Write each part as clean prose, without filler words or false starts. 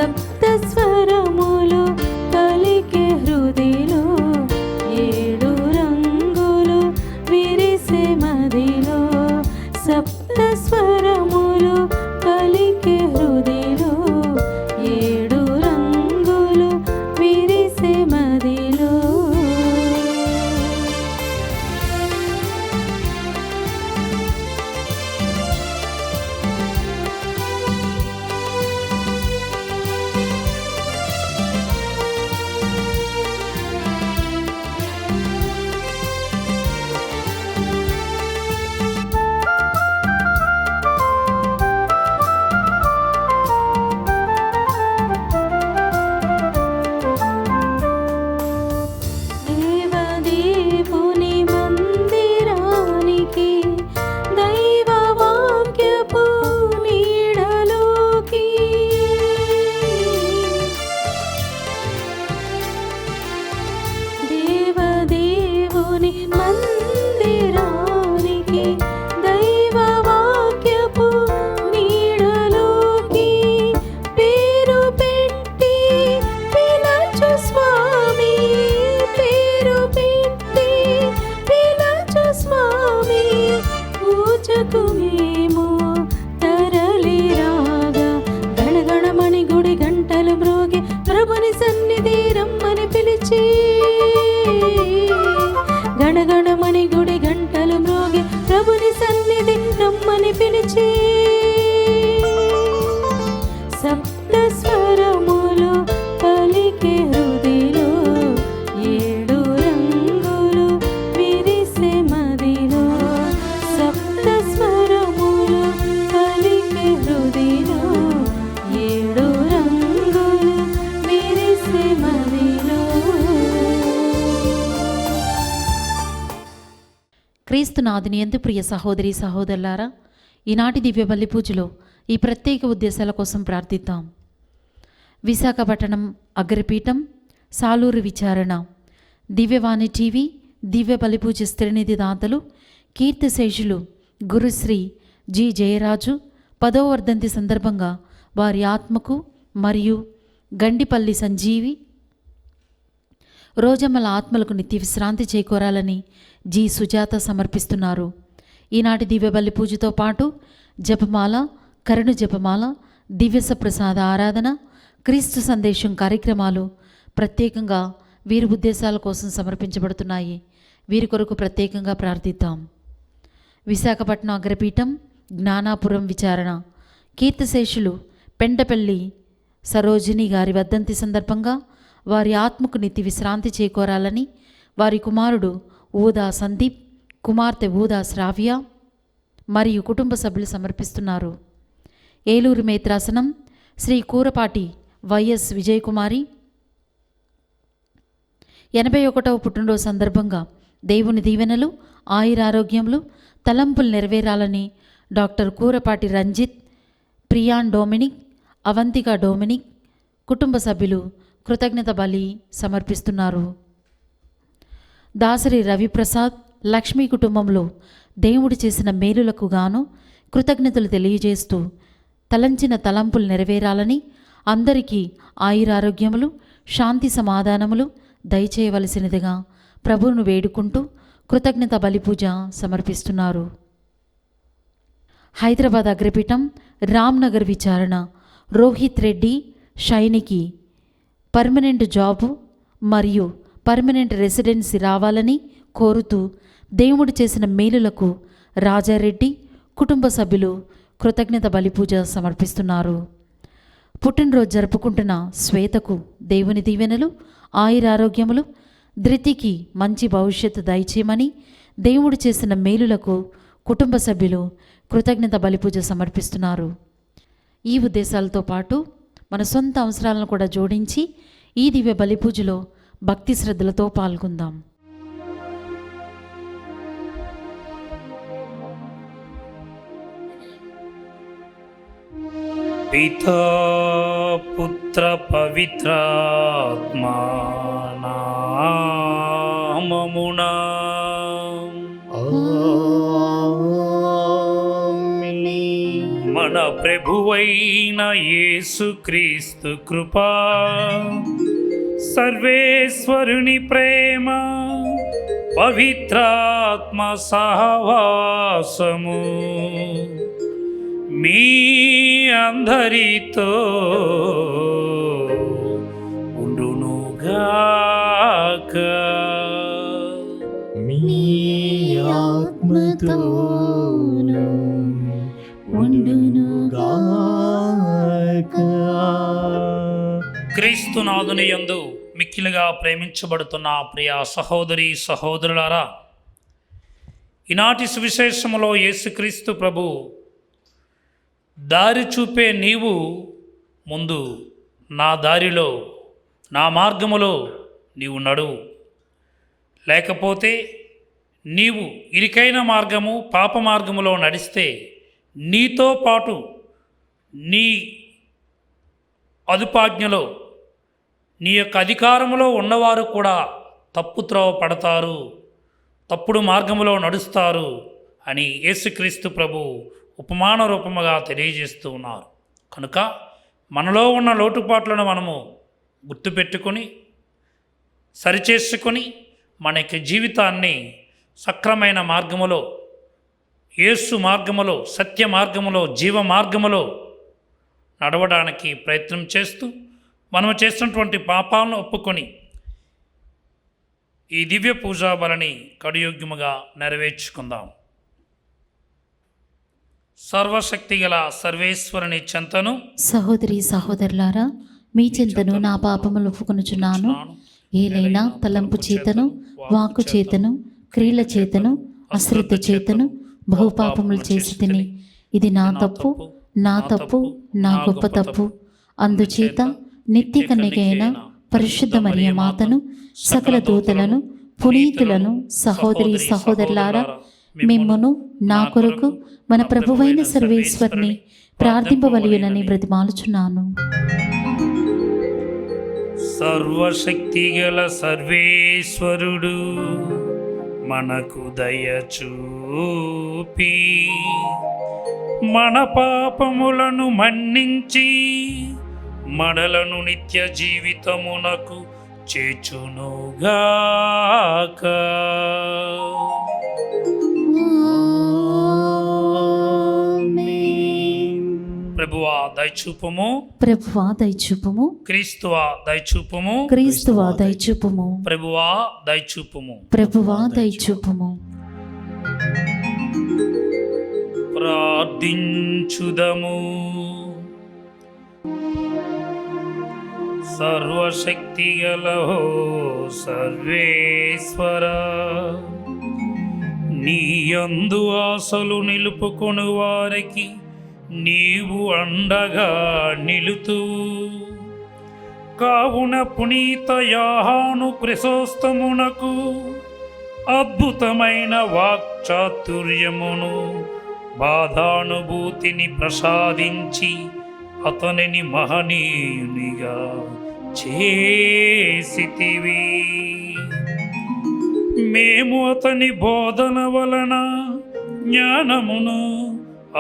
సప్త స్వరములు పలికే హృదిలో, ఏడు రంగులు విరిసే మదిలో. సప్త స్వరములు పలికే హృదిలో, ఏడు రంగులు విరిసే మదిలో. దేవదేవుని మందిరానికి, దైవవాక్యపు నీడలోకి, దేవదేవుని మందిరానికి, దైవవాక్యపు నీడలోకి పేరు పెట్టి పిలచు స్వామి, పేరు పెట్టి పిలచు స్వామి. పూజకు మేము తరలి రాగా, గణగణమణి గుడి గంటలు మ్రోగి ప్రభుని సన్నిధి రమ్మని పిలిచి, గణగణమణి గుడి గంటలు మ్రోగి ప్రభుని సన్నిధి రమ్మని పిలిచి. సప్త స్వరములు పలికే హృదిలో, ఏడు రంగులు విరిసే మదిలో. సప్త స్వరములు పలికే హృదిలో, ఏడు రంగులు విరిసే మదిలో. క్రీస్తునాథుని యందు ప్రియ సహోదరి సహోదరులారా, ఈనాటి దివ్య బలి పూజలో ఈ ప్రత్యేక ఉద్దేశాల కోసం ప్రార్థిద్దాం. విశాఖపట్నం అగ్రపీఠం సాలూరు విచారణ, దివ్యవాణి టీవీ దివ్య బలి పూజ స్థిరనిధి దాతలు కీర్తిశేషులు గురుశ్రీ జి జయరాజు 10వ వర్ధంతి సందర్భంగా వారి ఆత్మకు మరియు గండిపల్లి సంజీవి రోజమ్మల ఆత్మలకు నిత్య విశ్రాంతి చేకూరాలని జి సుజాత సమర్పిస్తున్నారు. ఈనాటి దివ్య బలి పూజతో పాటు జపమాల, కరుణ జపమాల, దివ్యస ప్రసాద ఆరాధన, క్రీస్తు సందేశం కార్యక్రమాలు ప్రత్యేకంగా వీరి ఉద్దేశాల కోసం సమర్పించబడుతున్నాయి. వీరి కొరకు ప్రత్యేకంగా ప్రార్థిద్దాం. విశాఖపట్నం అగ్రపీఠం జ్ఞానాపురం విచారణ, కీర్తిశేషులు పెంటపల్లి సరోజిని గారి వర్ధంతి సందర్భంగా వారి ఆత్మకు నిత్య విశ్రాంతి చేకూరాలని వారి కుమారుడు ఊదా సందీప్, కుమార్తె ఊదా శ్రావ్య మరియు కుటుంబ సభ్యులు సమర్పిస్తున్నారు. ఏలూరు మేత్రాసనం శ్రీ కూరపాటి వైఎస్ విజయకుమారి 81వ పుట్టినరోజు సందర్భంగా దేవుని దీవెనలు, ఆయురారోగ్యములు, తలంపులు నెరవేరాలని doctor Kurapati Ranjith, Priyan Dominic, Avantika Dominic కుటుంబ సభ్యులు కృతజ్ఞత బలి సమర్పిస్తున్నారు. దాసరి రవిప్రసాద్, లక్ష్మీ కుటుంబంలో దేవుడు చేసిన మేలులకు గాను కృతజ్ఞతలు తెలియజేస్తూ తలంచిన తలంపులు నెరవేరాలని, అందరికీ ఆయురారోగ్యములు, శాంతి సమాధానములు దయచేయవలసినదిగా ప్రభువును వేడుకుంటూ కృతజ్ఞత బలిపూజ సమర్పిస్తున్నారు. హైదరాబాద్ అగ్రపీఠం రామ్నగర్ విచారణ, రోహిత్ రెడ్డి షైనికి పర్మనెంట్ జాబు మరియు పర్మనెంట్ రెసిడెన్సీ రావాలని కోరుతూ దేవుడు చేసిన మేలులకు రాజారెడ్డి కుటుంబ సభ్యులు కృతజ్ఞత బలిపూజ సమర్పిస్తున్నారు. పుట్టినరోజు జరుపుకుంటున్న శ్వేతకు దేవుని దీవెనలు, ఆయురారోగ్యములు, ధృతికి మంచి భవిష్యత్తు దయచేయమని దేవుడు చేసిన మేలులకు కుటుంబ సభ్యులు కృతజ్ఞత బలిపూజ సమర్పిస్తున్నారు. ఈ ఉద్దేశాలతో పాటు మన సొంత అవసరాలను కూడా జోడించి ఈ దివ్య బలిపూజలో భక్తి శ్రద్ధలతో పాల్గొందాం. పితా పుత్ర పవిత్రాత్మా నామమునా ఆమేన్. మన ప్రభువైన యేసుక్రీస్తు కృపా, సర్వేశ్వరుని ప్రేమ, పవిత్రాత్మ సహవాసము మీ అందరితో ఉండునుగాక. మీ ఆత్మతోను ఉండునుగాక. క్రీస్తునాథుని యందు మిక్కిలిగా ప్రేమించబడుతున్న ప్రియ సహోదరి సహోదరులారా, ఈనాటి సువిశేషములో యేసుక్రీస్తు ప్రభు దారి చూపే నీవు ముందు నా దారిలో, నా మార్గములో నీవు నడువు, లేకపోతే నీవు ఇరుకైన మార్గము పాప మార్గములో నడిస్తే నీతో పాటు నీ అదుపాజ్ఞలో నీ యొక్క అధికారములో ఉన్నవారు కూడా తప్పు త్రోవ పడతారు, తప్పుడు మార్గములో నడుస్తారు అని యేసుక్రీస్తు ప్రభు ఉపమాన రూపముగా తెలియజేస్తూ ఉన్నారు. కనుక మనలో ఉన్న లోటుపాట్లను మనము గుర్తుపెట్టుకొని సరిచేసుకొని మన యొక్క జీవితాన్ని సక్రమైన మార్గములో, యేసు మార్గములో, సత్య మార్గములో, జీవ మార్గములో నడవడానికి ప్రయత్నం చేస్తూ మనము చేస్తున్నటువంటి పాపాలను ఒప్పుకొని ఈ దివ్య పూజా బలిని కడుయోగ్యముగా నెరవేర్చుకుందాం. సర్వశక్తి గల సర్వేశ్వరుని చెంతను, సహోదరి సహోదరులారా, మీ చింతను నా పాపములు ఒప్పుకొనుచున్నాను. ఏలైనా తలంపు చేతను, వాక్కు చేతను, క్రియల చేతను, అశ్రద్ధ చేతను బహుపాపములు చేసి తిని, ఇది నా తప్పు, నా తప్పు, నా గొప్ప తప్పు. అందుచేత నిత్య కన్యకైన పరిశుద్ధ మరియ మాతను, సకల దూతలను, పునీతులను, సహోదరి సహోదరులారా, మిమ్మును నా కొరకు మన ప్రభువైన సర్వేశ్వరుని ప్రార్థింపవలయునని బ్రతిమాలుచున్నాను. సర్వశక్తి గల సర్వేశ్వరుడు మనకు దయ చూపి మన పాపములను మన్నించి మనలను నిత్య జీవితమునకు చేర్చునుగాక. ప్రభువా దయచూపము, ప్రభువా దయచూపుము, క్రీస్తువా దయచూపము, క్రీస్తువా దయచూపుము, ప్రభువా దయచూపము. ప్రభువా దయచూపుము. ప్రార్థించుదము. సర్వశక్తి గల సర్వేశ్వర, నీ యందు ఆశలు నిలుపుకొను వారికి నీవు అండగా నిలుతువు. కావున పునీత యోహాను క్రిసోస్తమునకు అద్భుతమైన వాక్చాతుర్యమును, బాధానుభూతిని ప్రసాదించి అతనిని మహనీయునిగా చేసితివి. మేము అతని బోధన వలన జ్ఞానమును,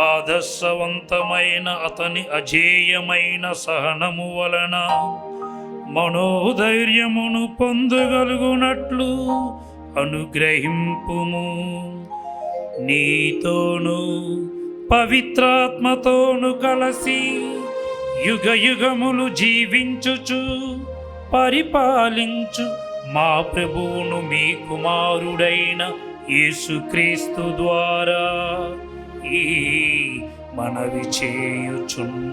ఆదర్శవంతమైన అతని అజేయమైన సహనము వలన మనోధైర్యమును పొందగలుగునట్లు అనుగ్రహింపుము. నీతోను పవిత్రాత్మతోను కలసి యుగ యుగములు జీవించుచు పరిపాలించు మా ప్రభువును మీ కుమారుడైన యేసుక్రీస్తు ద్వారా ఈ మనవి చేయుచున్నాము.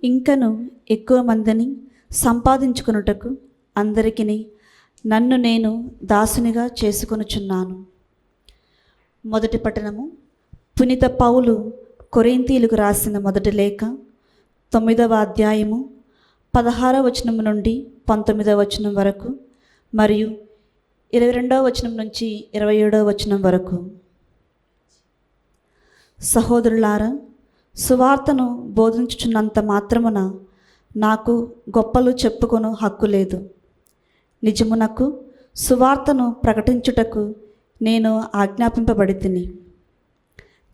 ఇంకను ఎక్కువ మందిని సంపాదించుకొనుటకు అందరికిని నన్ను నేను దాసునిగా చేసుకొనుచున్నాను. మొదటి పట్టణము. పునీత పౌలు కొరింథీయులకు రాసిన మొదటి లేఖ 9వ అధ్యాయము 16వ వచనం నుండి 19వ వచనం వరకు మరియు 22వ వచనం నుంచి 27వ వచనం వరకు. సహోదరులారా, సువార్తను బోధించుచున్నంత మాత్రమున నాకు గొప్పలు చెప్పుకొను హక్కు లేదు. నిజమునకు సువార్తను ప్రకటించుటకు నేను ఆజ్ఞాపింపబడితిని.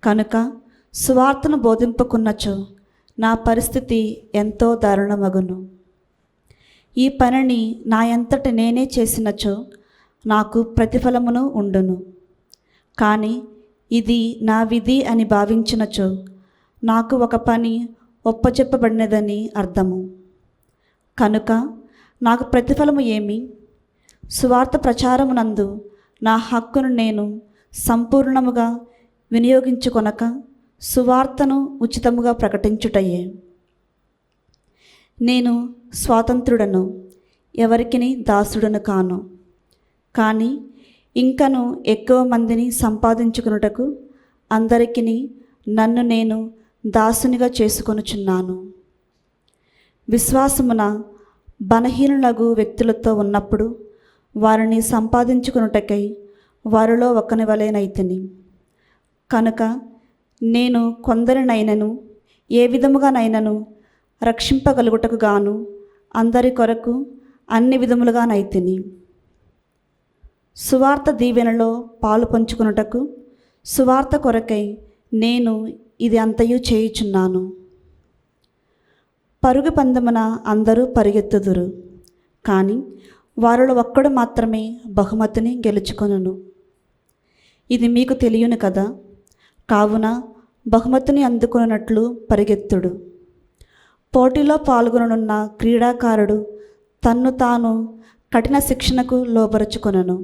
కనుక సువార్తను బోధింపకున్నచో నా పరిస్థితి ఎంతో దారుణమగును. ఈ పనిని నా అంతట నేనే చేసినచో నాకు ప్రతిఫలమును ఉండును. కానీ ఇది నా విధి అని భావించినచో నాకు ఒక పని ఒప్పచెప్పబడినదని అర్థము. కనుక నాకు ప్రతిఫలము ఏమి? సువార్త ప్రచారమునందు నా హక్కును నేను సంపూర్ణముగా వినియోగించుకొనక సువార్తను ఉచితముగా ప్రకటించుటయే. నేను స్వాతంత్రుడను, ఎవరికిని దాసుడను కాను. కానీ ఇంకను ఎక్కువ మందిని సంపాదించుకొనుటకు అందరికిని నన్ను నేను దాసునిగా చేసుకొనుచున్నాను. విశ్వాసమున బలహీనులగు వ్యక్తులతో ఉన్నప్పుడు వారిని సంపాదించుకొనుటకై వారిలో ఒకని వలెనైతిని. కనుక నేను కొందరినైనను ఏ విధముగానైనను రక్షింపగలుగుటకు గాను అందరి కొరకు అన్ని విధములుగానైతిని. సువార్త దీవెనలో పాలు పంచుకొనుటకు సువార్త కొరకై నేను ఇది అంతయు చేయుచున్నాను. పరుగు పందెమున అందరూ పరిగెత్తుదురు, కానీ వారిలో ఒక్కడు మాత్రమే బహుమతిని గెలుచుకొనును. ఇది మీకు తెలియను కదా. కావున బహుమతిని అందుకొనున్నట్లు పరిగెత్తుడు. పోటీలో పాల్గొననున్న క్రీడాకారుడు తన్ను తాను కఠిన శిక్షణకు లోబరుచుకొనును.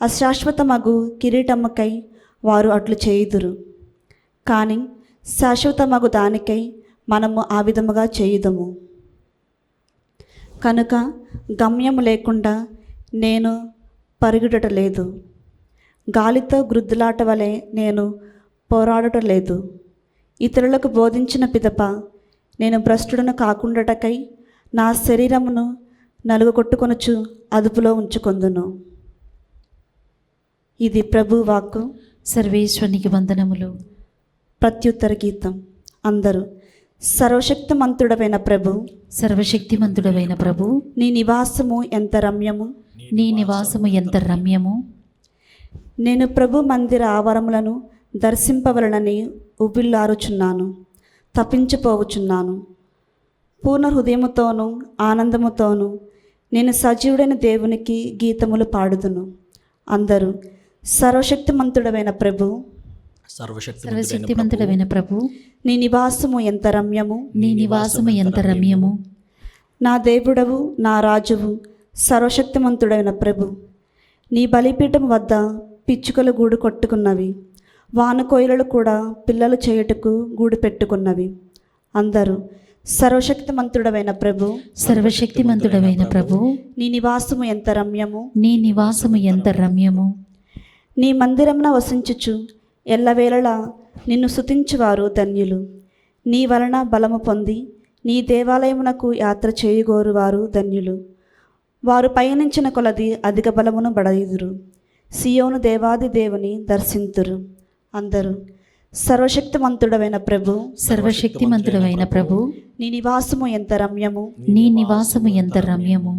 అశాశ్వతమగు కిరీటముకై వారు అట్లు చేయుదురు, కానీ శాశ్వతమగు దానికై మనము ఆ విధముగా చేయుదము. కనుక గమ్యము లేకుండా నేను పరుగుట లేదు, గాలితో గ్రుద్దులాట వలె నేను పోరాడట లేదు. ఇతరులకు బోధించిన పిదప నేను భ్రష్టుడను కాకుండాటకై నా శరీరమును నలుగగొట్టుకొనుచు అదుపులో ఉంచుకొందును. ఇది ప్రభు వాక్కు. సర్వేశ్వరునికి వందనములు. ప్రత్యుత్తర గీతం. అందరూ సర్వశక్తిమంతుడవైన ప్రభు, సర్వశక్తిమంతుడవైన ప్రభు, నీ నివాసము ఎంత రమ్యము, నీ నివాసము ఎంత రమ్యము. నేను ప్రభు మందిర ఆవరములను దర్శింపవలనని ఉబిల్లారుచున్నాను, తప్పించిపోవచున్నాను. పూర్ణ హృదయముతోనూ ఆనందముతోనూ నేను సజీవుడైన దేవునికి గీతములు పాడుదును. అందరూ సర్వశక్తిమంతుడవైన ప్రభు, సర్వశక్తిమంతుడవైన ప్రభు, నీ నివాసము ఎంత రమ్యము, నీ నివాసము ఎంత రమ్యము. నా దేవుడవు, నా రాజువు, సర్వశక్తిమంతుడైన ప్రభు, నీ బలిపీఠం వద్ద పిచ్చుకలు గూడు కొట్టుకున్నవి, వానకోయిలలు కూడా పిల్లలు చేయుటకు గూడు పెట్టుకున్నవి. అందరూ సర్వశక్తిమంతుడవైన ప్రభు, సర్వశక్తిమంతుడవైన ప్రభు, నీ నివాసము ఎంత రమ్యము, నీ నివాసము ఎంత రమ్యము. నీ మందిరమున వసించుచు ఎల్లవేళలా నిన్ను స్తుతించువారు ధన్యులు. నీ వలన బలము పొంది నీ దేవాలయమునకు యాత్ర చేయగోరువారు ధన్యులు. వారు పయనించిన కొలది అధిక బలమును బడయుదురు, సియోను దేవాది దేవుని దర్శింతురు. అందరూ సర్వశక్తిమంతుడవైన ప్రభు, సర్వశక్తిమంతుడవైన ప్రభు, నీ నివాసము ఎంత రమ్యము, నీ నివాసము ఎంత రమ్యము.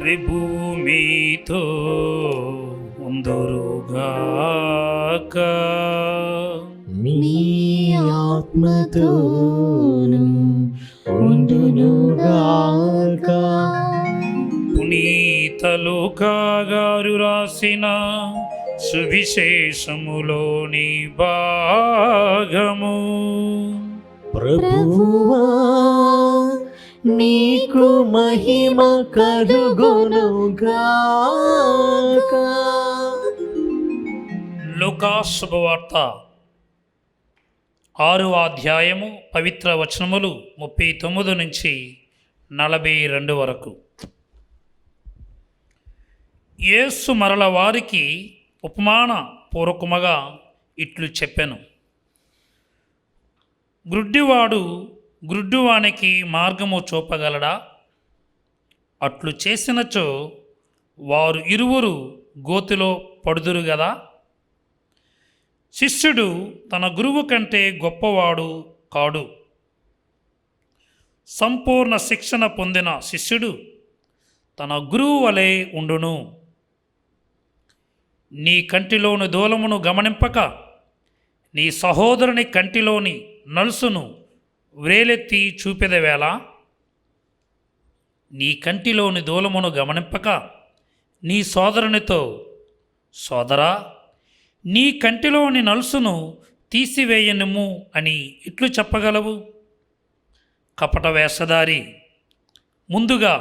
ప్రభువు మీతో ఉందురుగాక. మీ ఆత్మతోను ఉండునుగాక. పునీత లూకా గారు రాసిన సువిశేషములోని భాగము. ప్రభువా నీకు మహిమ కలుగునుగాక. లూకా శుభవార్త 6వ అధ్యాయము పవిత్ర వచనములు 39 నుంచి 42 వరకు. యేసు మరల వారికి ఉపమాన పూర్వకముగా ఇట్లు చెప్పెను. గ్రుడ్డివాడు గ్రుడ్డివానికి మార్గము చూపగలడా? అట్లు చేసినచో వారు ఇరువురు గోతిలో పడుదురు గదా. శిష్యుడు తన గురువు కంటే గొప్పవాడు కాడు. సంపూర్ణ శిక్షణ పొందిన శిష్యుడు తన గురువు వలె ఉండును. నీ కంటిలోని దూలమును గమనింపక నీ సహోదరుని కంటిలోని నలుసును వ్రేలెత్తి చూపెదవేళ. నీ కంటిలోని దూలమును గమనింపక నీ సోదరునితో, సోదరా, నీ కంటిలోని నలుసును తీసివేయనిమ్ము అని ఇట్లు చెప్పగలవు? కపట వేషధారి, ముందుగా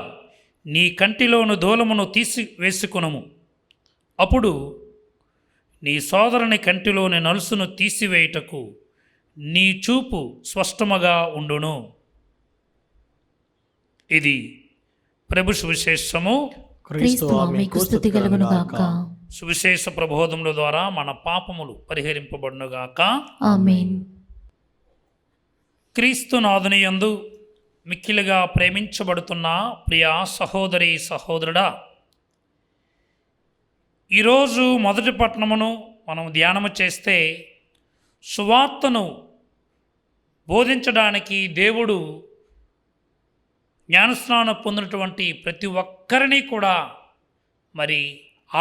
నీ కంటిలోని దూలమును తీసివేసుకునము, అప్పుడు నీ సోదరుని కంటిలోని నలుసును తీసివేయుటకు నీ చూపు స్పష్టముగా ఉండును. ఇది ప్రభు సువిశేషము. క్రీస్తువా మీకు స్తుతి కలుగునుగాక. సువిశేష ప్రబోధముల ద్వారా మన పాపములు పరిహరింపబడునుగాక. ఆమేన్. క్రీస్తునాథుని యందు మిక్కిలిగా ప్రేమించబడుతున్న ప్రియ సహోదరి సహోదరుడా, ఈరోజు మొదటి పట్టణమును మనం ధ్యానము చేస్తే, సువార్తను బోధించడానికి దేవుడు జ్ఞానస్నానం పొందినటువంటి ప్రతి ఒక్కరిని కూడా మరి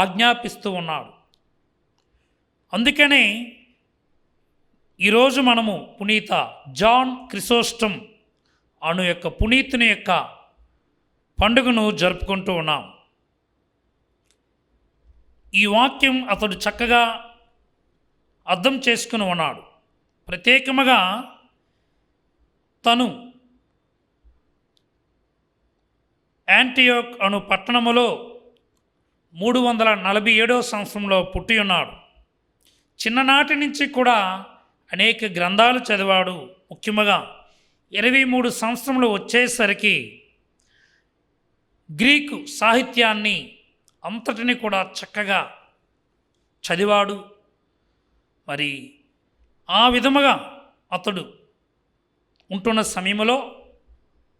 ఆజ్ఞాపిస్తూ ఉన్నాడు. అందుకనే ఈరోజు మనము పునీత జాన్ క్రిసోస్టమ్ అను యొక్క పునీతుని యొక్క పండుగను జరుపుకుంటూ ఉన్నాం. ఈ వాక్యం అతడు చక్కగా అర్థం చేసుకుని ఉన్నాడు. ప్రత్యేకముగా తను యాంటియోక్ అను పట్టణములో 347వ సంవత్సరంలో పుట్టి ఉన్నాడు. చిన్ననాటి నుంచి కూడా అనేక గ్రంథాలు చదివాడు. ముఖ్యంగా 23 సంవత్సరంలో వచ్చేసరికి గ్రీకు సాహిత్యాన్ని అంతటిని కూడా చక్కగా చదివాడు. మరి ఆ విధముగా అతడు ఉంటున్న సమయంలో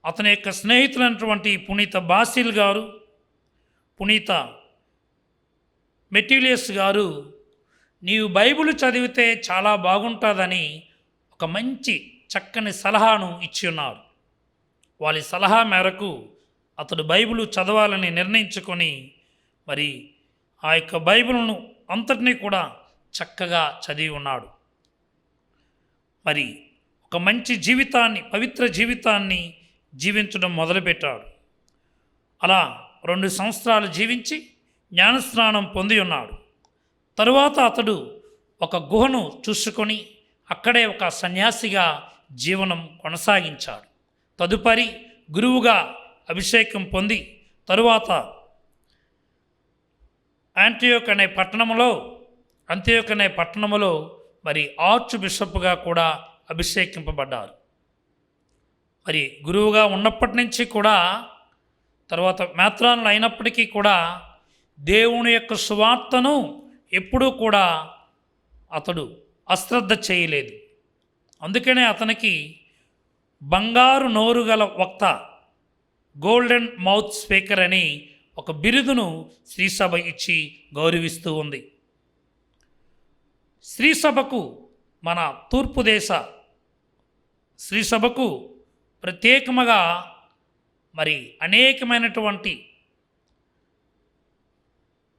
అతని యొక్క స్నేహితులైనటువంటి పునీత బాసిల్ గారు, పునీత మెటీలియస్ గారు, నీవు బైబిల్ చదివితే చాలా బాగుంటుందని ఒక మంచి చక్కని సలహాను ఇచ్చి ఉన్నారు. వాళ్ళ సలహా మేరకు అతడు బైబిల్ చదవాలని నిర్ణయించుకొని మరి ఆ యొక్క బైబిల్ను అంతటినీ కూడా చక్కగా చదివి ఉన్నాడు. మరి ఒక మంచి జీవితాన్ని, పవిత్ర జీవితాన్ని జీవించడం మొదలుపెట్టాడు. అలా 2 సంవత్సరాలు జీవించి జ్ఞానస్నానం పొంది ఉన్నాడు. తరువాత అతడు ఒక గుహను చూసుకొని అక్కడే ఒక సన్యాసిగా జీవనం కొనసాగించాడు. తదుపరి గురువుగా అభిషేకం పొంది తరువాత అంతియోక్ అనే పట్టణములో మరి ఆర్చ్ బిషప్గా కూడా అభిషేకింపబడ్డారు. మరి గురువుగా ఉన్నప్పటి నుంచి కూడా తర్వాత మేత్రానులు అయినప్పటికీ కూడా దేవుని యొక్క సువార్తను ఎప్పుడూ కూడా అతడు అశ్రద్ధ చేయలేదు. అందుకనే అతనికి బంగారు నోరు గల వక్త, గోల్డెన్ మౌత్ స్పీకర్ అని ఒక బిరుదును శ్రీసభ ఇచ్చి గౌరవిస్తూ ఉంది. శ్రీసభకు, మన తూర్పు దేశ శ్రీసభకు ప్రత్యేకముగా మరి అనేకమైనటువంటి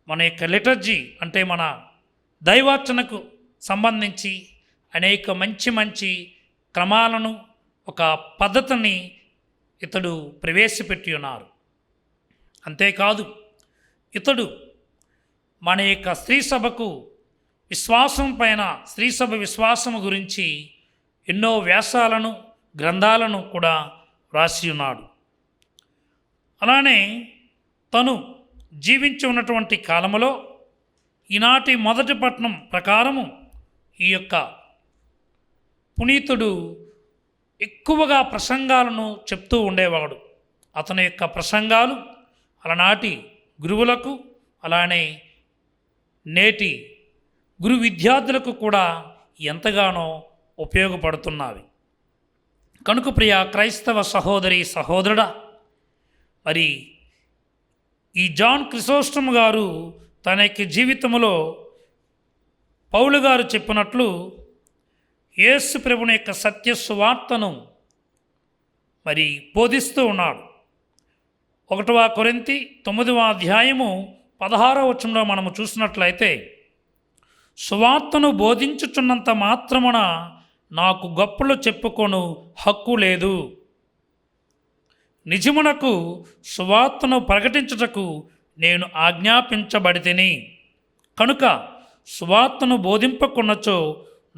మన యొక్క లిటర్జీ అంటే మన దైవార్చనకు సంబంధించి అనేక మంచి మంచి క్రమాలను, ఒక పద్ధతిని ఇతడు ప్రవేశపెట్టి ఉన్నారు. అంతేకాదు ఇతడు మన యొక్క స్త్రీ సభకు విశ్వాసం పైన, స్త్రీ సభ విశ్వాసము గురించి ఎన్నో వ్యాసాలను, గ్రంథాలను కూడా రాసి ఉన్నాడు. అలానే తను జీవించి ఉన్నటువంటి కాలములో ఈనాటి మొదటి పట్టణం ప్రకారము ఈ యొక్క పునీతుడు ఎక్కువగా ప్రసంగాలను చెప్తూ ఉండేవాడు. అతని యొక్క ప్రసంగాలు అలనాటి గురువులకు, అలానే నేటి గురు విద్యార్థులకు కూడా ఎంతగానో ఉపయోగపడుతున్నవి. కనుక ప్రియ క్రైస్తవ సహోదరి సహోదరుడా, మరి ఈ జాన్ క్రిసోస్టమ్ గారు తన యొక్క జీవితంలో పౌలు గారు చెప్పినట్లు యేసు ప్రభుని యొక్క సత్య సువార్తను మరి బోధిస్తూ ఉన్నాడు. 1 కొరింథీ 9వ అధ్యాయము 16వ వచనంలో మనము చూసినట్లయితే, సువార్తను బోధించుచున్నంత మాత్రమున నాకు గొప్పలు చెప్పుకొను హక్కు లేదు. నిజమునకు సువార్తను ప్రకటించుటకు నేను ఆజ్ఞాపించబడితిని. కనుక సువార్తను బోధింపకున్నచో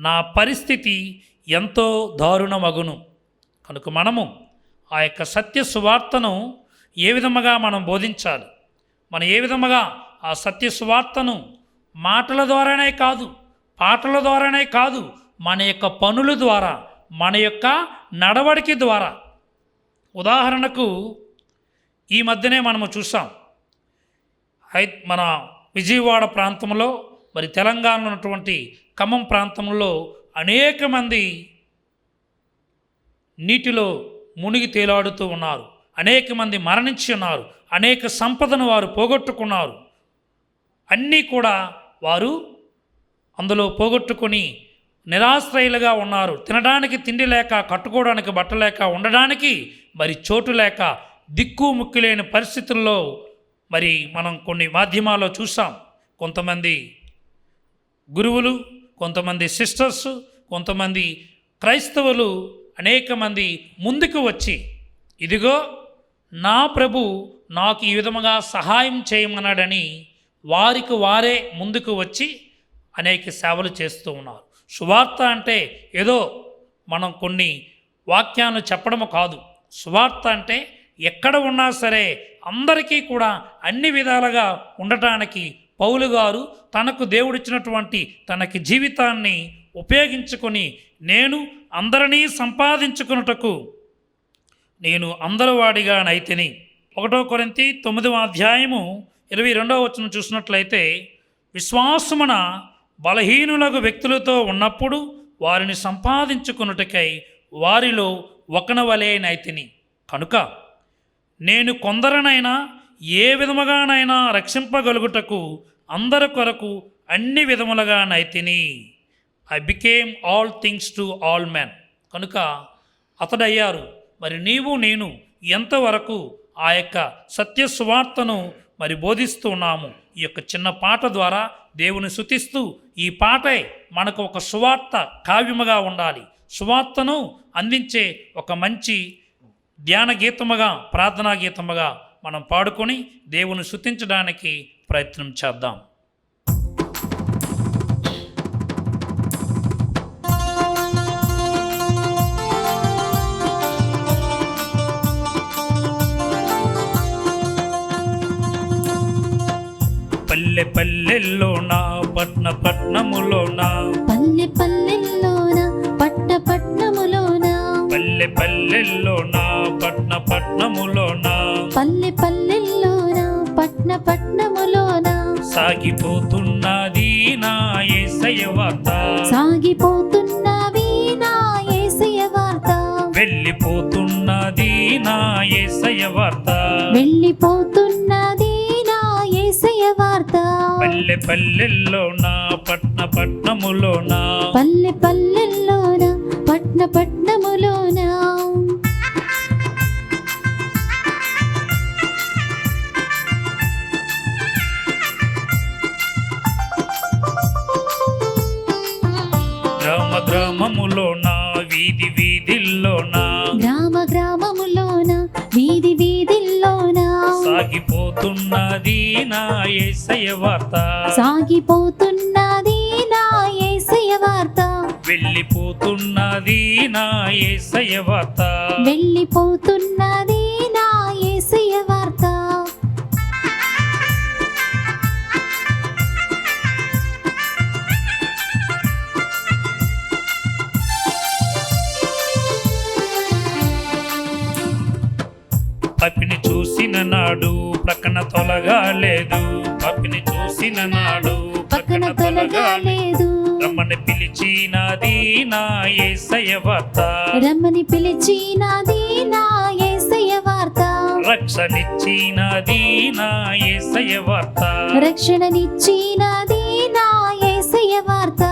నా పరిస్థితి ఎంతో దారుణమగును. కనుక మనము ఆ యొక్క సత్య సువార్తను ఏ విధముగా మనం బోధించాలి, మనం ఏ విధముగా ఆ సత్య సువార్తను మాటల ద్వారానే కాదు, పాటల ద్వారానే కాదు, మన యొక్క పనుల ద్వారా, మన యొక్క నడవడిక ద్వారా. ఉదాహరణకు ఈ మధ్యనే మనము చూసాం, మన విజయవాడ ప్రాంతంలో, మరి తెలంగాణలో ఉన్నటువంటి ఖమ్మం ప్రాంతంలో అనేక మంది నీటిలో మునిగి తేలాడుతూ ఉన్నారు. అనేక మంది మరణించి ఉన్నారు. అనేక సంపదను వారు పోగొట్టుకున్నారు. అన్నీ కూడా వారు అందులో పోగొట్టుకొని నిరాశ్రయులుగా ఉన్నారు. తినడానికి తిండి లేక, కట్టుకోవడానికి బట్ట లేక, ఉండడానికి మరి చోటు లేక, దిక్కు ముక్కు లేని పరిస్థితుల్లో మరి మనం కొన్ని మాధ్యమాల్లో చూసాం. కొంతమంది గురువులు, కొంతమంది సిస్టర్స్, కొంతమంది క్రైస్తవులు, అనేక మంది ముందుకు వచ్చి, ఇదిగో నా ప్రభు నాకు ఈ విధముగా సహాయం చేయమన్నాడని వారికి వారే ముందుకు వచ్చి అనేక సేవలు చేస్తూ ఉన్నారు. సువార్త అంటే ఏదో మనం కొన్ని వాక్యాలు చెప్పడము కాదు. సువార్త అంటే ఎక్కడ ఉన్నా సరే అందరికీ కూడా అన్ని విధాలుగా ఉండటానికి పౌలు గారు తనకు దేవుడిచ్చినటువంటి తనకి జీవితాన్ని ఉపయోగించుకొని, నేను అందరినీ సంపాదించుకున్నటకు నేను అందరివాడిగా నైతిని. 1 కొరింథీ 9వ అధ్యాయము 22వ వచనం చూసినట్లయితే, విశ్వాసమున బలహీనులకు వ్యక్తులతో ఉన్నప్పుడు వారిని సంపాదించుకున్నటకై వారిలో ఒకనవలే నైతిని. కనుక నేను కొందరినైనా ఏ విధముగానైనా రక్షింపగలుగుటకు అందరి కొరకు అన్ని విధములుగా నైతిని. I became all things to all men. కనుక అతడయ్యారు. మరి నీవు నేను ఎంతవరకు ఆ యొక్క సత్య సువార్తను మరి బోధిస్తూ ఉన్నాము. ఈ యొక్క చిన్న పాట ద్వారా దేవుని స్తుతిస్తూ, ఈ పాటే మనకు ఒక సువార్త కావ్యముగా ఉండాలి. సువార్తను అందించే ఒక మంచి ధ్యాన గీతముగా, ప్రార్థనా గీతముగా మనం పాడుకొని దేవుని స్తుతించడానికి ప్రయత్నం చేద్దాం. పల్లె పల్లెల్లోన, పట్న పట్నములోన, పల్లె పల్లెల్లోన, పట్ట పట్నములోన, పల్లె పల్లెల్లోన, పట్న పట్నములోన, పల్లె పల్లెల్లోన, పట్న పట్నములోన, సాగిపోతున్నది నా యేసయ్య వార్త, సాగిపోతున్నవి నా యేసయ్య వార్త, వెళ్ళిపోతున్నది నా యేసయ్య వార్త, వెళ్ళిపోతున్నది నా యేసయ్య వార్త. పల్లె పల్లెల్లోన, పట్న పట్నములోన, పల్లె పల్లెల్లోన, పట్న పట్నములోన. వీధిల్లోన గ్రామ గ్రామములోన వీధి వీధిల్లోన సాగిపోతున్నది నా యేసయ్య వార్త, సాగిపోతున్నది నా యేసయ్య వార్త, వెళ్ళిపోతున్నది నా యేసయ్య వార్త. వెళ్ళిపోతున్నది నా యేసయ్య వార్త. పాపిని చూసిన నాడు ప్రక్కన తొలగాలేదు, పాపిని చూసిన నాడు పక్కన తొలగాలేదు, రమ్మని పిలిచినది నా యేసయ్య వార్త, రమ్మని పిలిచినది నా యేసయ్య వార్త, రక్షణిచ్చినది నా యేసయ్య వార్త, రక్షణనిచ్చినది నా యేసయ్య వార్త.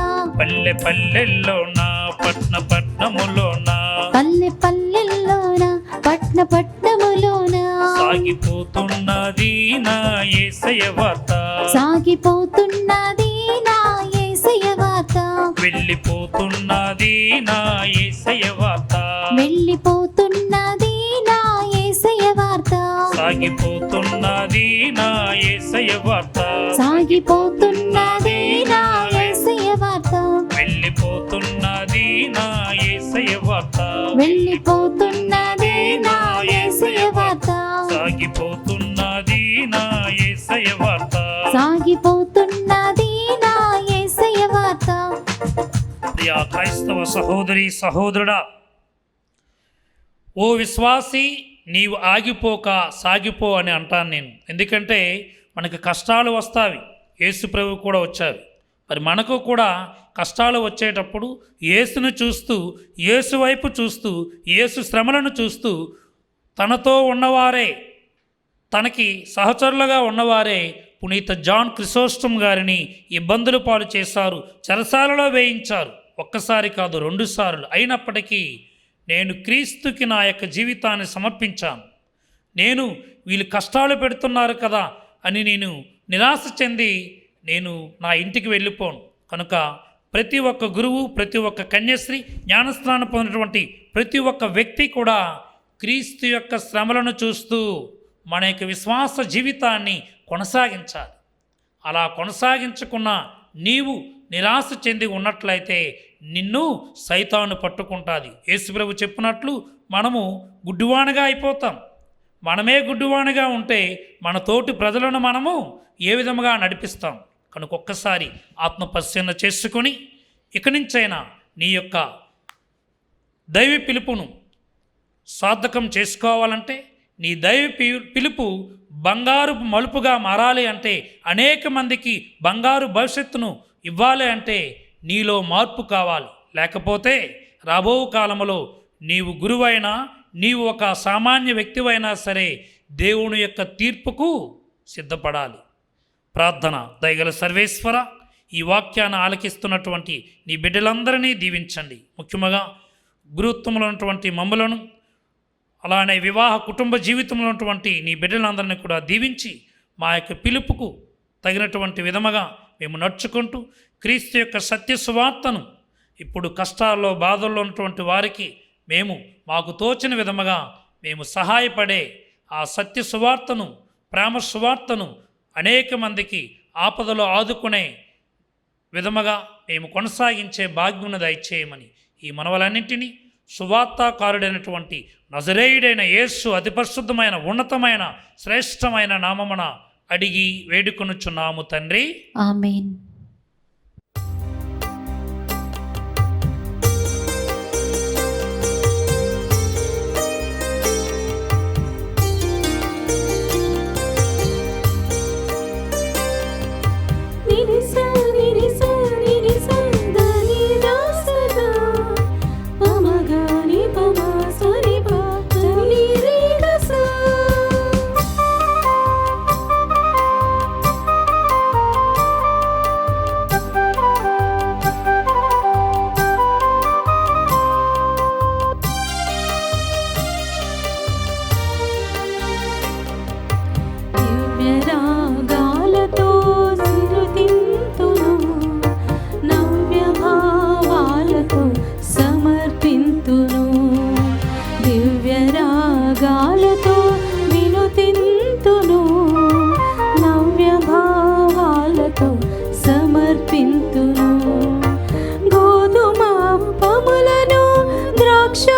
పల్లె పల్లెల్లోన పట్న పట్నములోన పల్లె పల్లెల్లోన పట్న పట్నములోన సాగిపోతున్నది నా యేసయ్య వార్త, సాగిపోతున్నది నా యేసయ్య వార్త, వెళ్ళిపోతున్నది నా యేసయ్య వార్త, వెళ్ళిపోతున్నది నా యేసయ్య వార్త, సాగిపోతున్నది నా యేసయ్య వార్త, సాగిపోతున్నది నా యేసయ్య వార్త, వెళ్ళిపోతున్నది నా యేసయ్య వార్త, వెళ్ళిపోతున్నది నా యేసయ్య వార్త, సాగిపోతున్నది నా యేసయ్య వార్త. సాగిపోతున్నది నా యేసయ్య వార్త. ప్రియా క్రైస్తవ సహోదరి సహోదరుడా, ఓ విశ్వాసి, నీవు ఆగిపోక సాగిపో అని అంటాను నేను. ఎందుకంటే మనకు కష్టాలు వస్తాయి, యేసు ప్రభు కూడా వచ్చారు. మరి మనకు కూడా కష్టాలు వచ్చేటప్పుడు యేసును చూస్తూ, యేసు వైపు చూస్తూ, యేసు శ్రమలను చూస్తూ, తనతో ఉన్నవారే, తనకి సహచరులుగా ఉన్నవారే పునీత జాన్ క్రిసోస్టమ్ గారిని ఇబ్బందులు పాలు చేశారు, చెరసాలలో వేయించారు. ఒక్కసారి కాదు, 2 సార్లు. అయినప్పటికీ నేను క్రీస్తుకి నా యొక్క జీవితాన్ని సమర్పించాను. నేను వీళ్ళు కష్టాలు పెడుతున్నారు కదా అని నేను నిరాశ చెంది నేను నా ఇంటికి వెళ్ళిపోను. కనుక ప్రతి ఒక్క గురువు, ప్రతి ఒక్క కన్యశ్రీ, జ్ఞానస్నానం పొందినటువంటి ప్రతి ఒక్క వ్యక్తి కూడా క్రీస్తు యొక్క శ్రమలను చూస్తూ మన యొక్క విశ్వాస జీవితాన్ని కొనసాగించాలి. అలా కొనసాగించుకున్న నీవు నిరాశ చెంది ఉన్నట్లయితే నిన్ను సైతాను పట్టుకుంటుంది. యేసుప్రభు చెప్పినట్లు మనము గుడ్డివాణిగా అయిపోతాం. మనమే గుడ్డివాణిగా ఉంటే మన తోటి ప్రజలను మనము ఏ విధముగా నడిపిస్తాం? కనుక ఒక్కసారి ఆత్మపరిశీలన చేసుకొని ఇక నుంచైనా నీ యొక్క దైవ పిలుపును సార్థకం చేసుకోవాలంటే, నీ దైవ పిలుపు బంగారు మలుపుగా మారాలి అంటే, అనేక మందికి బంగారు భవిష్యత్తును ఇవ్వాలి అంటే నీలో మార్పు కావాలి. లేకపోతే రాబో కాలంలో నీవు గురువైనా, నీవు ఒక సామాన్య వ్యక్తివైనా సరే దేవుని యొక్క తీర్పుకు సిద్ధపడాలి. ప్రార్థన. దయగల సర్వేశ్వర, ఈ వాక్యాన్ని ఆలకిస్తున్నటువంటి నీ బిడ్డలందరినీ దీవించండి. ముఖ్యంగా గురుత్వంలో ఉన్నటువంటి మమ్ములను, అలానే వివాహ కుటుంబ జీవితంలో ఉన్నటువంటి నీ బిడ్డలందరినీ కూడా దీవించి మా యొక్క పిలుపుకు తగినటువంటి విధముగా మేము నడుచుకుంటూ క్రీస్తు యొక్క సత్య సువార్తను ఇప్పుడు కష్టాల్లో బాధల్లో ఉన్నటువంటి వారికి మేము మాకు తోచిన విధముగా మేము సహాయపడే ఆ సత్య సువార్తను, ప్రేమ సువార్తను అనేక మందికి ఆపదలో ఆదుకునే విధముగా మేము కొనసాగించే భాగ్యమును దయచేయమని ఈ మనవలన్నింటినీ సువార్తాకారుడైనటువంటి నజరేయుడైన యేసు అతి పరిశుద్ధమైన, ఉన్నతమైన, శ్రేష్టమైన నామమున అడిగి వేడుకొనుచున్నాము తండ్రి. ఆమేన్.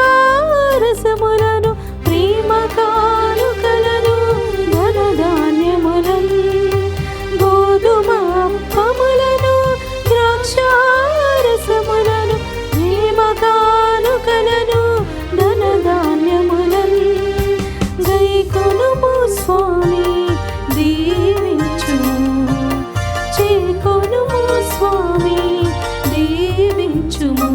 ద్రాక్షారసములను ప్రేమ కానుకలను ధనధాన్యములను గోధుమ అప్పములను ద్రాక్షారసములను ప్రేమ కానుకలను ధనధాన్యములను గైకొనుము స్వామి దీవించు చేకొనుము స్వామి దీవించుము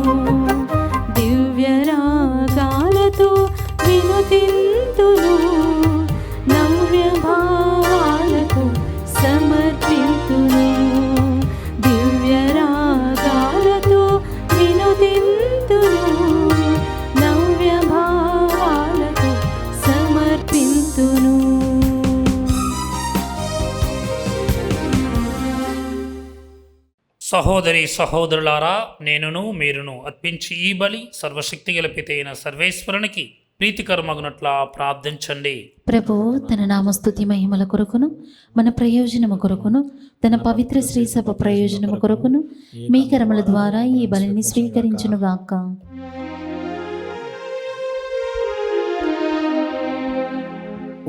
దివ్య రాగాలతో వినుతింతును నవ్య భావాలతో సమర్పింతును దివ్య రాగాలతో వినుతింతును నవ్య భావాలతో సమర్పింతును. సహోదరి సహోదరులారా, నేనును మీరును అర్పించి ఈ బలి సర్వశక్తి గల పిత అయిన సర్వేశ్వరునికి ప్రీతికరమగునట్లా ప్రార్థించండి. ప్రభువు తన నామస్తుతి మహిమల కొరకును మన ప్రయోజనము కొరకును తన పవిత్ర శ్రీ సభ ప్రయోజనము కొరకును మీ కరముల ద్వారా ఈ బలిని స్వీకరించునుగాక.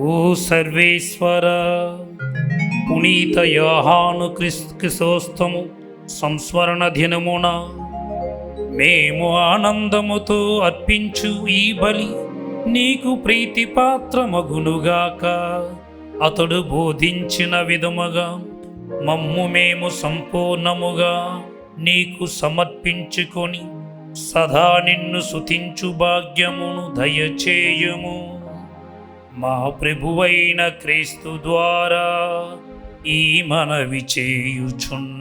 ఓ సర్వేశ్వర, పునీత యోహాను క్రిసోస్తము సంస్మరణ దినమున మేము ఆనందముతో అర్పించు ఈ బలి నీకు ప్రీతిపాత్రమగునుగాక. అతడు బోధించిన విధముగా మమ్ము మేము సంపూర్ణముగా నీకు సమర్పించుకొని సదా నిన్ను స్తుతించు భాగ్యమును దయచేయుము. మా ప్రభువైన క్రీస్తు ద్వారా ఈ మనవి చేయుచున్నాము.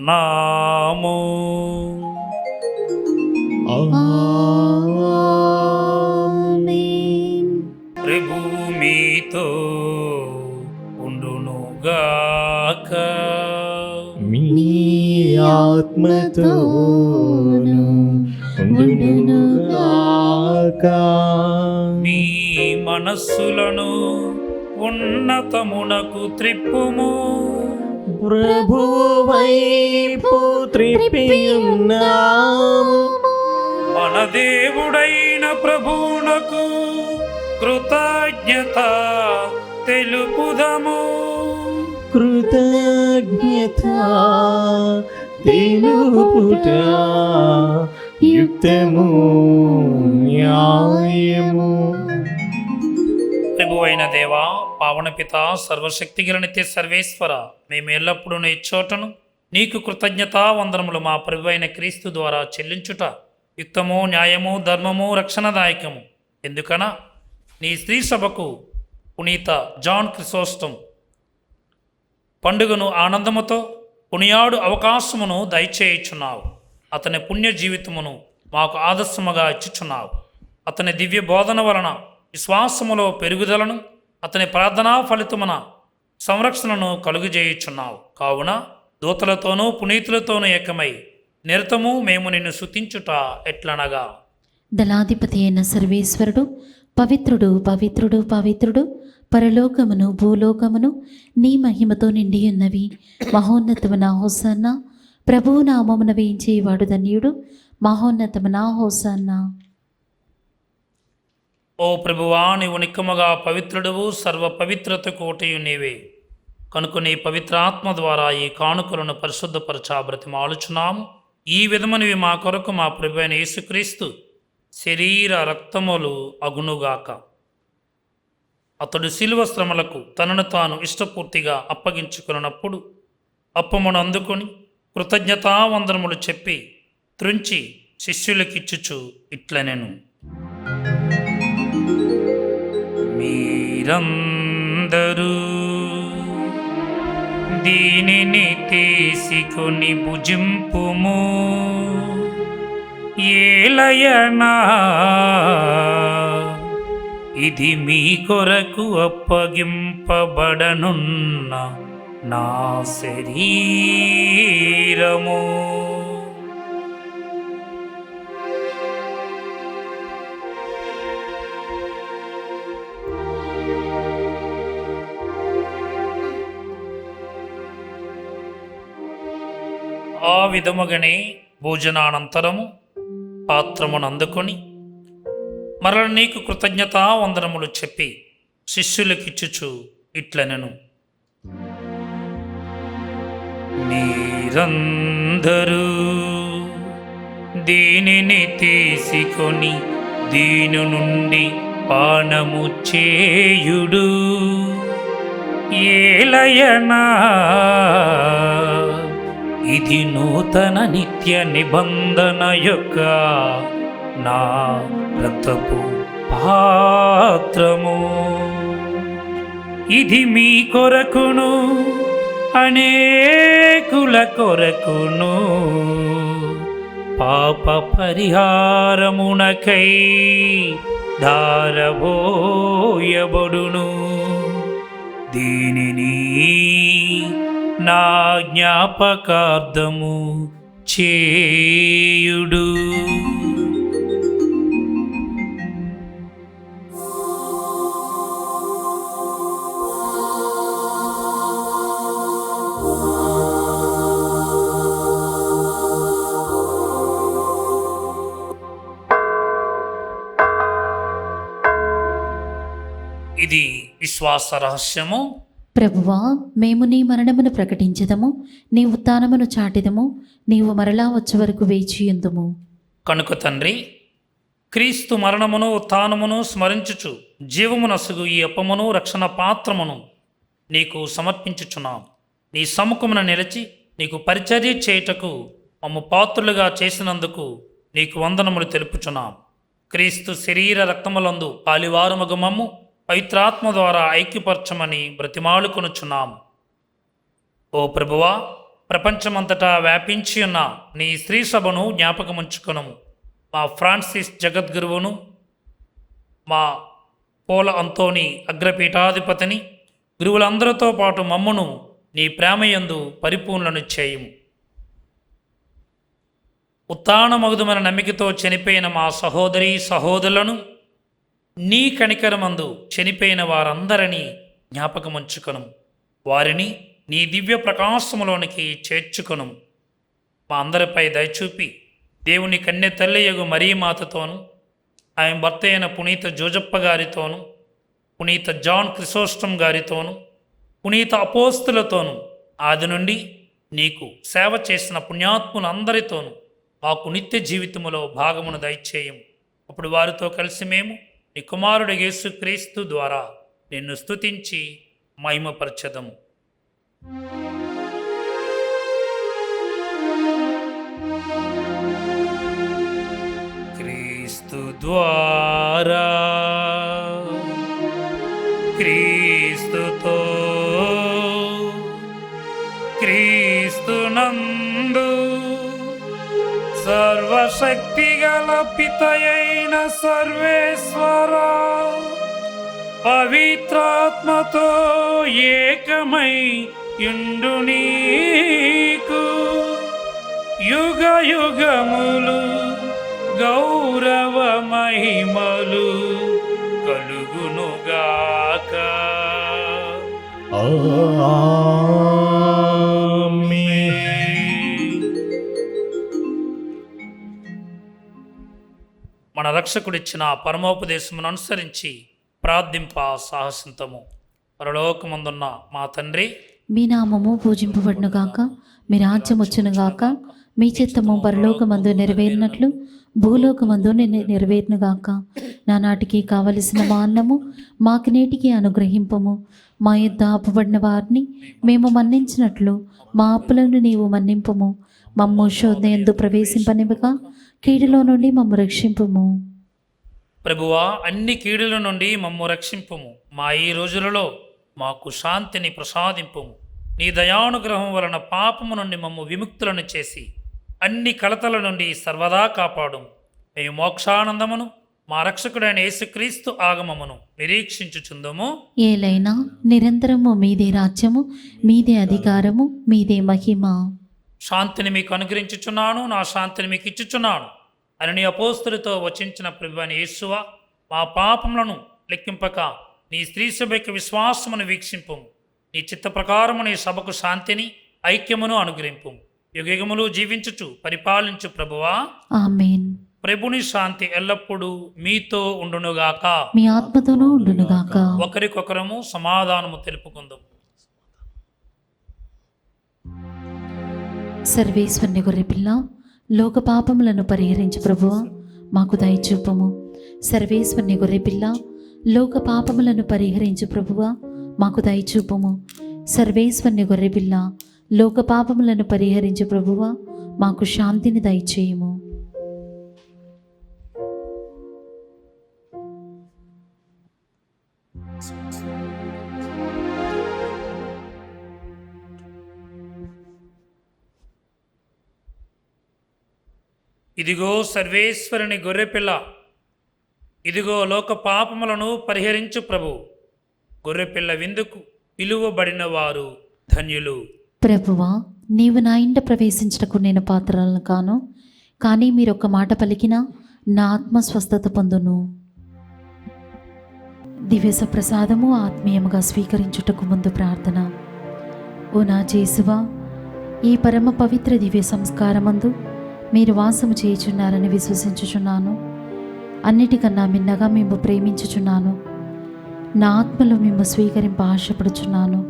ఆమేన్. ప్రభు మీతో ఉండునుగాక. మీ ఆత్మతోను ఉండునుగాక. మీ మనస్సులను ఉన్నతమునకు త్రిప్పుము. ప్రభువు వైపు త్రిప్పియున్నాము. మన దేవుడైన ప్రభువునకు కృతజ్ఞత తెలుపుదము. కృతజ్ఞత తెలుపుట యుక్తము న్యాయము. ప్రభువైన దేవా, పావన పిత, సర్వశక్తి గల నిత్య సర్వేశ్వర, మేము ఎల్లప్పుడూ నీ చోటను నీకు కృతజ్ఞతా వందనములు మా ప్రభువైన క్రీస్తు ద్వారా చెల్లించుట యుక్తము న్యాయము ధర్మము రక్షణదాయకము. ఎందుకనా నీ స్త్రీ సభకు పునీత జాన్ క్రిసోస్టం పండుగను ఆనందముతో పునియాడు అవకాశమును దయచేయుచున్నావు. అతని పుణ్య జీవితమును మాకు ఆదర్శముగా ఇచ్చుచున్నావు. అతని దివ్య బోధన వలన విశ్వాసములో పెరుగుదలను, అతని ప్రార్థనా ఫలితమున సంరక్షణను కలుగజేయుచున్నావు. కావున దూతలతోనూ పునీతులతోనూ ఏకమై నిరతము మేము నిన్ను స్తుతించుట ఎట్లనగా, దళాధిపతి అయిన సర్వేశ్వరుడు పవిత్రుడు పవిత్రుడు పవిత్రుడు, పరలోకమును భూలోకమును నీ మహిమతో నిండియున్నవి. మహోన్నతమున హోసన్నా, ప్రభువు నామమున వేయించేవాడు ధన్యుడు. మహోన్నతమున హోసన్నా. ఓ ప్రభువా, నీవు నిక్కముగా పవిత్రుడువు, సర్వ పవిత్రత కోటయు నీవే. కనుక నీ పవిత్రాత్మ ద్వారా ఈ కానుకలను పరిశుద్ధపరచా బ్రతిమాలుచున్నాము. ఈ విధమునివి మా కొరకు మా ప్రభువైన యేసుక్రీస్తు శరీర రక్తములు అగునుగాక. అతడు శిలువ శ్రమలకు తనను తాను ఇష్టపూర్తిగా అప్పగించుకున్నప్పుడు అప్పమును అందుకొని కృతజ్ఞతావందనములు చెప్పి త్రుంచి శిష్యులకిచ్చుచు ఇట్లనెను, మీరందరూ దీనిని తీసుకొని భుజింపుము. ఏలయనా ఇది మీ కొరకు అప్పగింపబడనున్న నా శరీరము. ఆ విధముగానే భోజనానంతరము పాత్రమును అందుకొని మరల నీకు కృతజ్ఞతా వందనములు చెప్పి శిష్యులకిచ్చుచు ఇట్లనెను, మీరందరూ దీనిని తీసుకొని దీని నుండి పానము చేయుడు, ఏలయనా ఇది నూతన నిత్య నిబంధన యొక్క నా రక్తపు పాత్రము. ఇది మీ కొరకును అనేకుల కొరకును పాప పరిహారమునకై ధారబోయబడును. దీనిని నా జ్ఞాపకార్థము చేయుడు. ఇది విశ్వాస రహస్యము. ప్రభువా, మేము నీ మరణమును ప్రకటించదము, నీ ఉత్థానమును చాటిదము, నీవు మరలా వచ్చే వరకు వేచియుందుము. కనుక తండ్రి, క్రీస్తు మరణమును ఉత్థానమును స్మరించుచు జీవమునసుగు ఈ అప్పమును రక్షణ పాత్రమును నీకు సమర్పించుచున్నాం. నీ సముఖమున నిలిచి నీకు పరిచర్య చేయుటకు మమ్ము పాత్రులుగా చేసినందుకు నీకు వందనములు తెలుపుచున్నాం. క్రీస్తు శరీర రక్తములందు పాలివారమగు మమ్ము పవిత్రాత్మ ద్వారా ఐక్యపరచమని బ్రతిమాలుకొనుచున్నాము. ఓ ప్రభువా, ప్రపంచమంతటా వ్యాపించి ఉన్న నీ స్త్రీ సభను జ్ఞాపకముంచుకొనము. మా ఫ్రాన్సిస్ జగద్గురువును, మా పోల అంతోని అగ్రపీఠాధిపతిని, గురువులందరితో పాటు మమ్మును నీ ప్రేమయందు పరిపూర్ణను చేయుము. ఉత్థానమగుదుమన నమ్మికతో చనిపోయిన మా సహోదరి సహోదరులను, నీ కనికరమందు చనిపోయిన వారందరినీ జ్ఞాపకముంచుకొను. వారిని నీ దివ్య ప్రకాశములోనికి చేర్చుకొను. మా అందరిపై దయచూపి దేవుని కన్య తల్లియగు మరియమాతతోను, ఆయన భర్త అయిన పునీత జోజప్ప గారితోను, పునీత జాన్ క్రిసోస్టం గారితోను, పునీత అపోస్తులతోను, ఆది నుండి నీకు సేవ చేసిన పుణ్యాత్ములందరితోనూ మాకు నిత్య జీవితములో భాగమును దయచేయము. అప్పుడు వారితో కలిసి మేము నీ కుమారుడు యేసుక్రీస్తు ద్వారా నిన్ను స్తుతించి మహిమపరచెదము. క్రీస్తు ద్వారా, క్రీస్తుతో, క్రీస్తునందు సర్వశక్తిగల పితయైన సర్వేశ్వర పవిత్రాత్మతో ఏకమై యుండు నీకు యుగ యుగములు గౌరవ మహిమలు కలుగునుగాక. మన రక్షకుడిచ్చిన పరమోపదేశమును అనుసరించి ప్రార్థింప సాహసింతము. పరలోకమందున్న మా తండ్రి, మీ నామము పూజింపబడునుగాక, మీ రాజ్యం వచ్చునుగాక, మీ చిత్తము పరలోకమందు నెరవేరినట్లు భూలోకమందు నెరవేరునుగాక. నానాటికి కావలసిన మా అన్నము మాకు నేటికి అనుగ్రహింపము. మా యొద్ద అప్పుబడిన వారిని మేము మన్నించినట్లు మా అప్పులను నీవు మన్నింపము. మమ్ము శోధనయందు ప్రవేశింపనివ్వక కీడులో నుండి మమ్ము రక్షింపుము. ప్రభువా, అన్ని కీడుల నుండి మమ్ము రక్షింపుము. మా ఈ రోజులలో మాకు శాంతిని ప్రసాదింపుము. నీ దయానుగ్రహం వలన పాపము నుండి మమ్ము విముక్తులను చేసి అన్ని కలతల నుండి సర్వదా కాపాడుము. మేము మోక్షానందమును మా రక్షకుడైన యేసుక్రీస్తు ఆగమమును నిరీక్షించుచుందుము. ఏలైనా నిరంతరము మీదే రాజ్యము, మీదే అధికారము, మీదే మహిమ. శాంతిని మీకు అనుగ్రహించుచున్నాను, నా శాంతిని మీకు ఇచ్చుచున్నాను అని నీ అపోస్తులతో వచించిన ప్రభువైన యేసువా, మా పాపములను లెక్కింపక నీ స్త్రీ సభకు విశ్వాసమును వీక్షింపుము. నీ చిత్త ప్రకారము నీ సభకు శాంతిని ఐక్యమును అనుగ్రహింపుము. యుగయుగములు జీవించుచు పరిపాలించు ప్రభువా. ఆమేన్. ప్రభుని శాంతి ఎల్లప్పుడూ మీతో ఉండునుగాక. మీ ఆత్మతోనూ ఉండునుగాక. ఒకరికొకరము సమాధానము తెలుపుకుందాం. సర్వేశ్వరుని గొర్రెపిల్ల, లోక పాపములను పరిహరించు ప్రభువా మాకు దయచూపము. సర్వేశ్వరుని గొర్రెపిల్ల, లోక పాపములను పరిహరించు ప్రభువా మాకు దయచూపము. సర్వేశ్వరుని గొర్రెపిల్ల, లోక పాపములను పరిహరించు ప్రభువా మాకు శాంతిని దయచేయము. ఇదిగో సర్వేశ్వరుని గొర్రెపిల్ల, ఇదిగో లోక పాపములను పరిహరించు ప్రభు. గొర్రెపిల్ల విందుకు పిలువబడిన వారు ధన్యులు. ప్రభువా, నీవు నా ఇంట ప్రవేశించటకు నేను పాత్రలను కాను, కానీ మీరు ఒక్క మాట పలికినా నా ఆత్మ స్వస్థత పొందును. దివ్య ప్రసాదము ఆత్మీయముగా స్వీకరించుటకు ముందు ప్రార్థన. ఓ నా యేసువా, ఈ పరమ పవిత్ర దివ్య సంస్కారమందు మీరు వాసము చేయుచున్నారని విశ్వసించుచున్నాను. అన్నిటికన్నా మిన్నగా మేము ప్రేమించుచున్నాను. నా ఆత్మలో మేము స్వీకరింప ఆశపడుచున్నాను.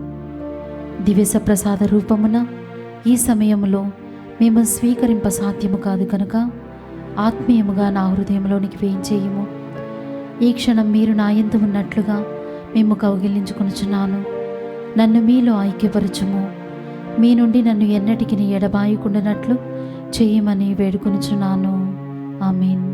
దివ్య ప్రసాద రూపమున ఈ సమయంలో మేము స్వీకరింప సాధ్యము కాదు కనుక ఆత్మీయముగా నా హృదయంలోనికి వేయించేయము. ఈ క్షణం మీరు నా యందు ఉన్నట్లుగా మేము కౌగిలించుకొనుచున్నాను. నన్ను మీలో ఐక్యపరచుము. మీ నుండి నన్ను ఎన్నటికి ఎడబాయకుండానట్లు చేయమని వేడుకొనుచున్నాను. ఆమేన్.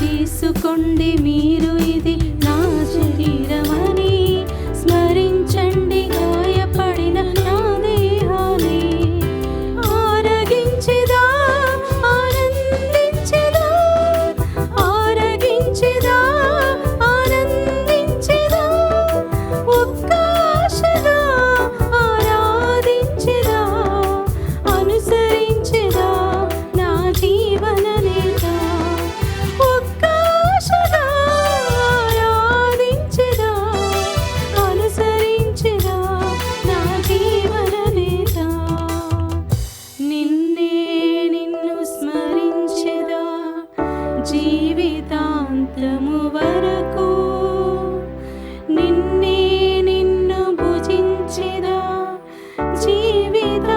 తీసుకోండి మీరు ఇది నా శరీరమని, స్మరించండి గాయపడిన నా దేహాన్ని. ఆరగించెదా ఆనందించెదా, ఆరగించెదా ఆనందించెదా, ఒక్క ఆశగా ఆరాధించెదా, అనుసరించెదా నా జీవన నేత. ఒక్క ఆశగా ఆరాధించెదా, అనుసరించెదా నా జీవన నేత. నిన్ను స్మరించెదా జీవితాంతము వరకు, నిన్ను భుజించెదా జీవితారముగా.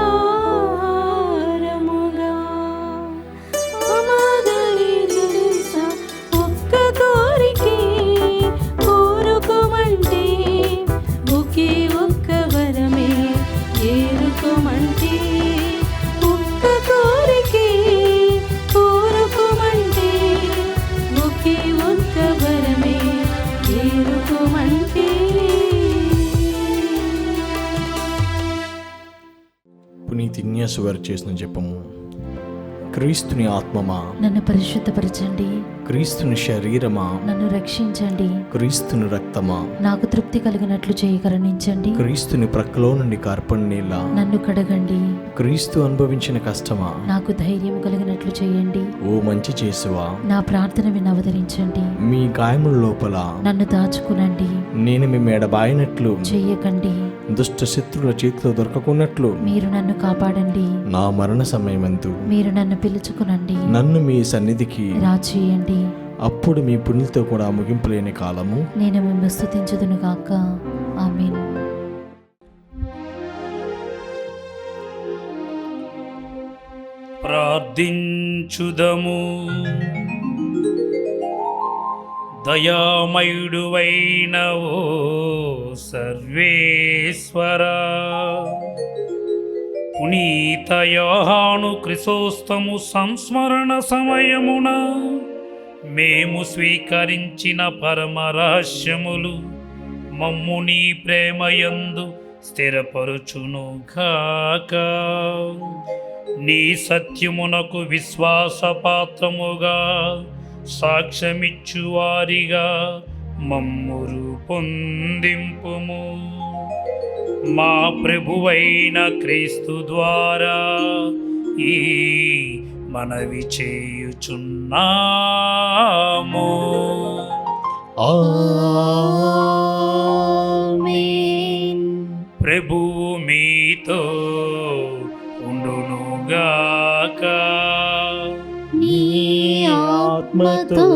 బ్రతుకుమంటే పునీత్ ఇగ్నాషియస్ వారు చేసిన జపము. క్రీస్తుని ఆత్మమా నన్ను పరిశుద్ధపరచండి, క్రీస్తుని శరీరమా నన్ను రక్షించండి, క్రీస్తుని రక్తమా నాకు తృప్తి కలిగినట్లు చేయి కరుణించండి, క్రీస్తుని ప్రక్కలో నుండి కార్పణ నీళ్ళ నన్ను కడగండి, క్రీస్తు అనుభవించిన కష్టమా నాకు ధైర్యం కలిగినట్లు చేయండి, ఓ మంచి చేసువా నా ప్రార్థన విని అవతరించండి, మీ గాయముల లోపల నన్ను దాచుకునండి, నేను మీ మెడబాయినట్లు చెయ్యకండి, దుష్ట శత్రుల చేతిలో దొరకకున్నట్లు మీరు నన్ను కాపాడండి, నా మరణ సమయమందు మీరు నన్ను పిలుచుకునండి, నన్ను మీ సన్నిధికి రాచేయండి. అప్పుడు మీ పుణ్యులతో కూడా ముగింపు లేని కాలము నేను మిమ్మల్ని స్తుతించుదును గాక. ఆమేన్. ప్రార్థించుదము. దయామయుడువైన ఓ సర్వేశ్వరా, పునీత యోహాను క్రిసోస్తము సంస్మరణ సమయమున మేము స్వీకరించిన పరమరహస్యములు మమ్ము నీ ప్రేమయందు స్థిరపరుచును గాక. నీ సత్యమునకు విశ్వాసపాత్రముగా సాక్ష్యమిచ్చువారిగా మమ్ము రూపొందింపుము. మా ప్రభువైన క్రీస్తు ద్వారా ఈ మనవి చేయుచున్నాము. ఆమేన్. ప్రభువు మీతో ఉండునుగాక. నీ ఆత్మతోను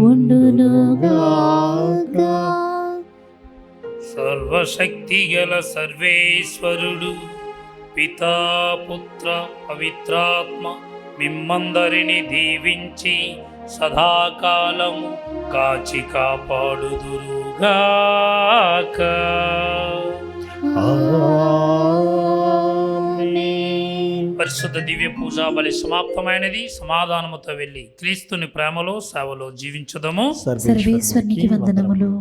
ఉండునుగాక. సర్వశక్తిగల సర్వేశ్వరుడు పితా పుత్ర పవిత్రాత్మ మిమ్మందరిని దీవించి సదాకాలము కాచి కాపాడుదురుగాక. ఆమేన్. పరిశుద్ధ దివ్య పూజా బలి సమాప్తమైనది. సమాధానముతో వెళ్ళి క్రీస్తుని ప్రేమలో సేవలో జీవించుదము. సర్వేశ్వరునికి వందనములు.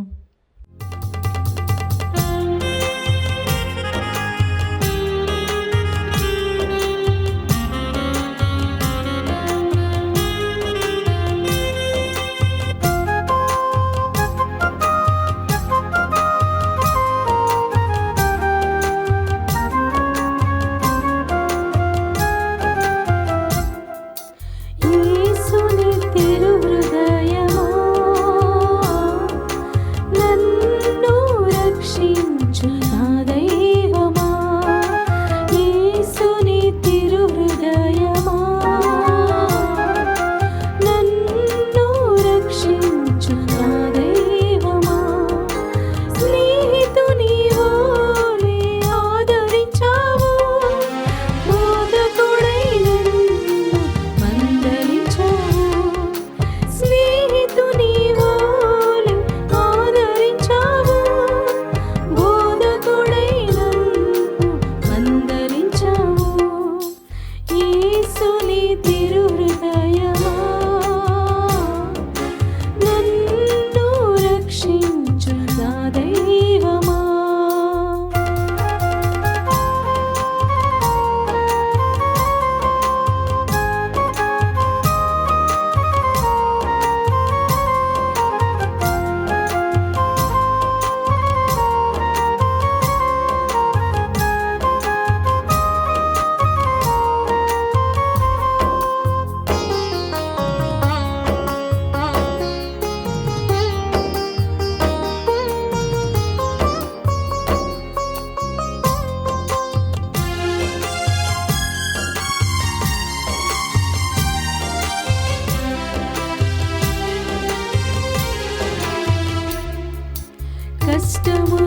యేసుని తిరుహృదయమా, నన్ను రక్షించు నా దైవమా. యేసుని తిరుహృదయమా, నన్ను రక్షించు నా దైవమా. స్నేహితుని వోలే ఆదరించావు, బోధకుడై నన్ను మందలించావు. స్నేహితుని వోలే ఆదరించావు, బోధకుడై నన్ను మందలించావు. యేసుని తిరుహృదయమా, నన్ను రక్షించు నా దైవమా. కష్టము